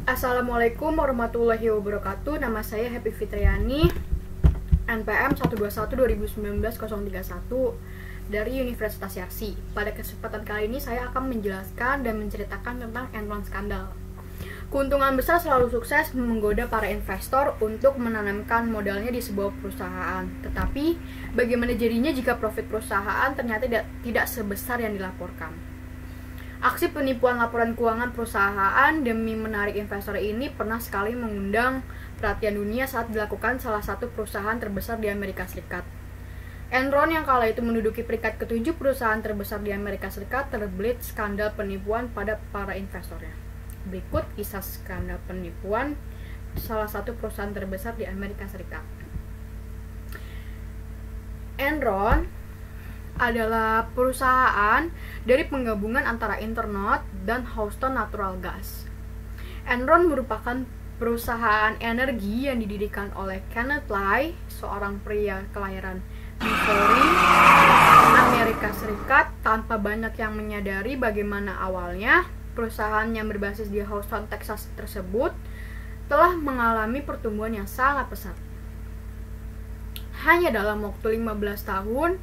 Assalamualaikum warahmatullahi wabarakatuh. Nama saya Happy Fitriani, NPM 121-2019-031 dari Universitas Yarsi. Pada kesempatan kali ini saya akan menjelaskan dan menceritakan tentang Enron skandal. Keuntungan besar selalu sukses menggoda para investor untuk menanamkan modalnya di sebuah perusahaan. Tetapi, bagaimana jadinya jika profit perusahaan ternyata tidak sebesar yang dilaporkan? Aksi penipuan laporan keuangan perusahaan demi menarik investor ini pernah sekali mengundang perhatian dunia saat dilakukan salah satu perusahaan terbesar di Amerika Serikat. Enron yang kala itu menduduki peringkat ke-7 perusahaan terbesar di Amerika Serikat terbelit skandal penipuan pada para investornya. Berikut kisah skandal penipuan salah satu perusahaan terbesar di Amerika Serikat. Enron adalah perusahaan dari penggabungan antara Internet dan Houston Natural Gas. Enron merupakan perusahaan energi yang didirikan oleh Kenneth Lai, seorang pria kelahiran Missouri, Amerika Serikat. Tanpa banyak yang menyadari bagaimana awalnya perusahaan yang berbasis di Houston, Texas tersebut telah mengalami pertumbuhan yang sangat pesat. Hanya dalam waktu 15 tahun,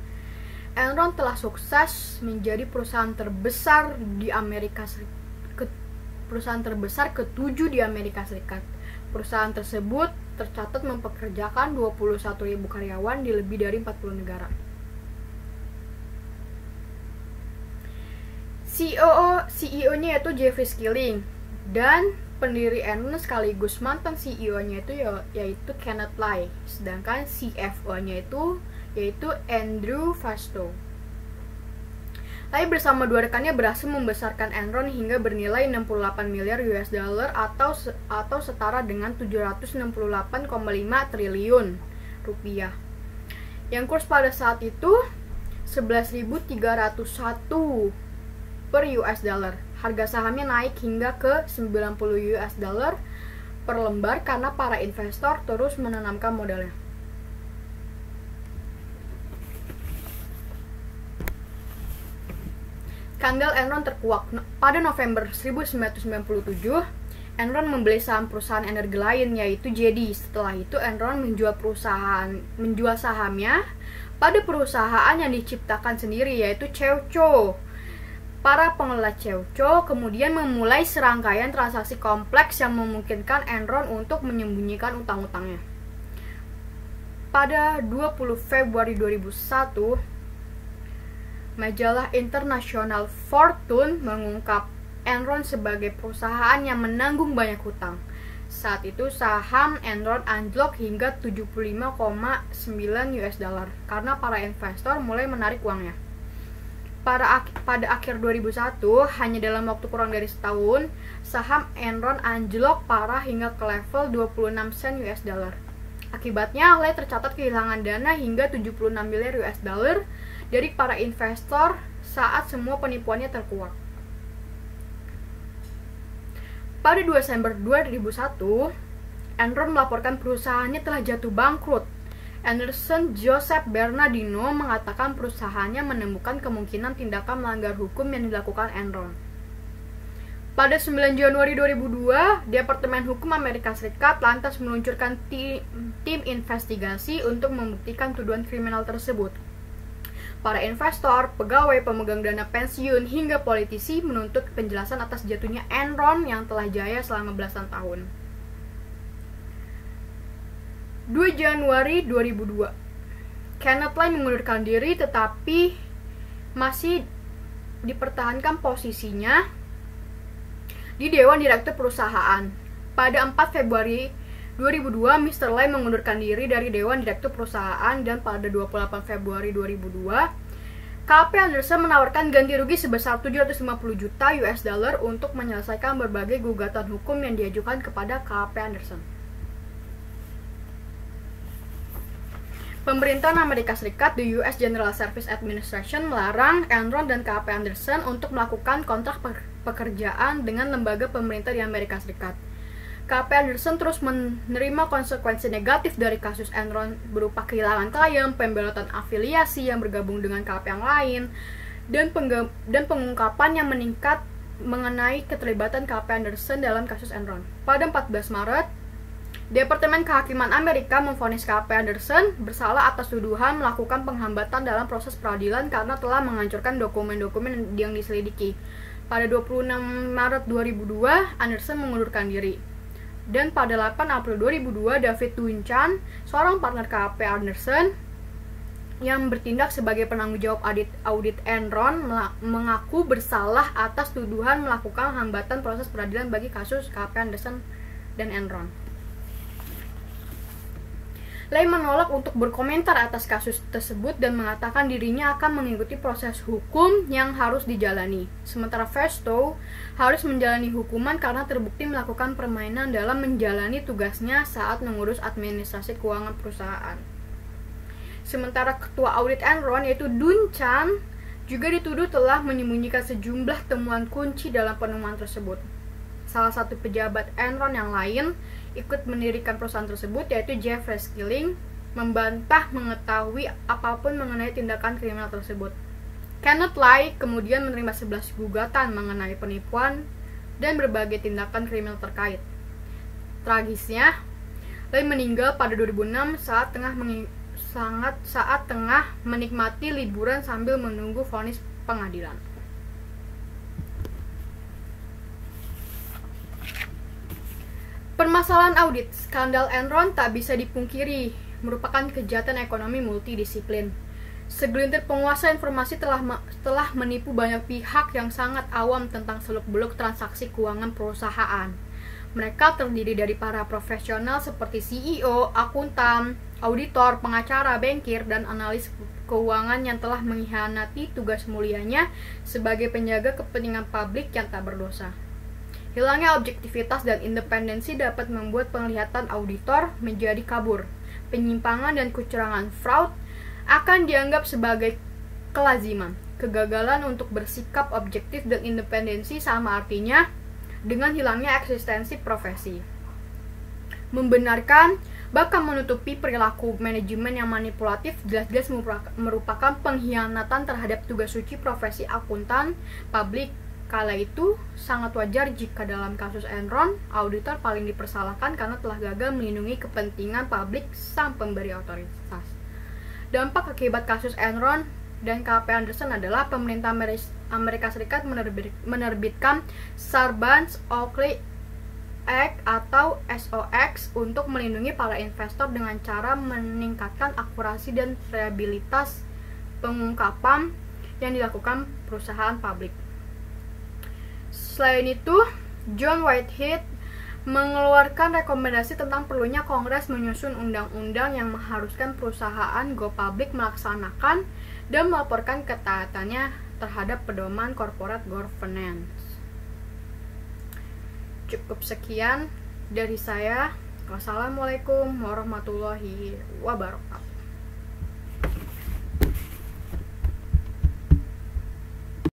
Enron telah sukses menjadi perusahaan terbesar di Amerika Serikat, perusahaan terbesar ke-7 di Amerika Serikat. Perusahaan tersebut tercatat mempekerjakan 21.000 karyawan di lebih dari 40 negara. CEO-nya yaitu Jeffrey Skilling, dan pendiri Enron sekaligus mantan CEO-nya yaitu Kenneth Lai, sedangkan CFO-nya yaitu Andrew Fastow. Lai bersama dua rekannya berhasil membesarkan Enron hingga bernilai 68 miliar US dollar atau setara dengan 768,5 triliun rupiah. Yang kurs pada saat itu 11.301 per US dollar. Harga sahamnya naik hingga ke 90 US dollar per lembar karena para investor terus menanamkan modalnya. Skandal Enron terkuak. Pada November 1997, Enron membeli saham perusahaan energi lain yaitu JD. Setelah itu Enron menjual sahamnya pada perusahaan yang diciptakan sendiri yaitu Chevco. Para pengelola Chevco kemudian memulai serangkaian transaksi kompleks yang memungkinkan Enron untuk menyembunyikan utang-utangnya. Pada 20 Februari 2001, majalah internasional Fortune mengungkap Enron sebagai perusahaan yang menanggung banyak hutang. Saat itu saham Enron anjlok hingga 75,9 US dollar karena para investor mulai menarik uangnya. Pada akhir 2001, hanya dalam waktu kurang dari setahun, saham Enron anjlok parah hingga ke level 26 sen US dollar. Akibatnya, Lai tercatat kehilangan dana hingga 76 miliar US dollar dari para investor saat semua penipuannya terkuak. Pada 2 Desember 2001, Enron melaporkan perusahaannya telah jatuh bangkrut. Anderson Joseph Bernardino mengatakan perusahaannya menemukan kemungkinan tindakan melanggar hukum yang dilakukan Enron. Pada 9 Januari 2002, Departemen Hukum Amerika Serikat lantas meluncurkan tim investigasi untuk membuktikan tuduhan kriminal tersebut. Para investor, pegawai, pemegang dana pensiun, hingga politisi menuntut penjelasan atas jatuhnya Enron yang telah jaya selama belasan tahun. 2 Januari 2002, Kenneth Lai mengundurkan diri tetapi masih dipertahankan posisinya di Dewan Direktur Perusahaan. Pada 4 Februari 2002, Mr. Lai mengundurkan diri dari Dewan Direktur Perusahaan, dan pada 28 Februari 2002, KP Anderson menawarkan ganti rugi sebesar 750 juta US dollar untuk menyelesaikan berbagai gugatan hukum yang diajukan kepada KP Anderson. Pemerintahan Amerika Serikat, the US General Service Administration, melarang Enron dan KP Anderson untuk melakukan kontrak pekerjaan dengan lembaga pemerintah di Amerika Serikat. KP Anderson terus menerima konsekuensi negatif dari kasus Enron berupa kehilangan klien, pembelotan afiliasi yang bergabung dengan KP yang lain, dan pengungkapan yang meningkat mengenai keterlibatan KP Anderson dalam kasus Enron. Pada 14 Maret, Departemen Kehakiman Amerika memvonis KP Anderson bersalah atas tuduhan melakukan penghambatan dalam proses peradilan karena telah menghancurkan dokumen-dokumen yang diselidiki. Pada 26 Maret 2002, Anderson mengundurkan diri. Dan pada 8 April 2002, David Duncan, seorang partner KP Anderson yang bertindak sebagai penanggung jawab audit Enron, mengaku bersalah atas tuduhan melakukan hambatan proses peradilan bagi kasus KP Anderson dan Enron. Lay menolak untuk berkomentar atas kasus tersebut dan mengatakan dirinya akan mengikuti proses hukum yang harus dijalani. Sementara Fastow harus menjalani hukuman karena terbukti melakukan permainan dalam menjalani tugasnya saat mengurus administrasi keuangan perusahaan. Sementara ketua audit Enron yaitu Duncan juga dituduh telah menyembunyikan sejumlah temuan kunci dalam penemuan tersebut. Salah satu pejabat Enron yang lain ikut mendirikan perusahaan tersebut yaitu Jeffrey Skilling membantah mengetahui apapun mengenai tindakan kriminal tersebut. Kenneth Lay kemudian menerima 11 gugatan mengenai penipuan dan berbagai tindakan kriminal terkait. Tragisnya, Lay meninggal pada 2006 saat tengah menikmati liburan sambil menunggu vonis pengadilan. Permasalahan audit, skandal Enron tak bisa dipungkiri, merupakan kejahatan ekonomi multidisiplin. Segelintir penguasa informasi telah menipu banyak pihak yang sangat awam tentang seluk-beluk transaksi keuangan perusahaan. Mereka terdiri dari para profesional seperti CEO, akuntan, auditor, pengacara, bankir, dan analis keuangan yang telah mengkhianati tugas mulianya sebagai penjaga kepentingan publik yang tak berdosa. Hilangnya objektivitas dan independensi dapat membuat penglihatan auditor menjadi kabur. Penyimpangan dan kecurangan fraud akan dianggap sebagai kelaziman. Kegagalan untuk bersikap objektif dan independensi sama artinya dengan hilangnya eksistensi profesi. Membenarkan bahkan menutupi perilaku manajemen yang manipulatif jelas-jelas merupakan pengkhianatan terhadap tugas suci profesi akuntan publik. Kala itu, sangat wajar jika dalam kasus Enron, auditor paling dipersalahkan karena telah gagal melindungi kepentingan publik sang pemberi otoritas. Dampak akibat kasus Enron dan KP Anderson adalah pemerintah Amerika Serikat menerbitkan Sarbanes-Oxley Act atau SOX untuk melindungi para investor dengan cara meningkatkan akurasi dan reliabilitas pengungkapan yang dilakukan perusahaan publik. Selain itu, John Whitehead mengeluarkan rekomendasi tentang perlunya Kongres menyusun undang-undang yang mengharuskan perusahaan go public melaksanakan dan melaporkan ketaatannya terhadap pedoman corporate governance. Cukup sekian dari saya. Wassalamualaikum warahmatullahi wabarakatuh.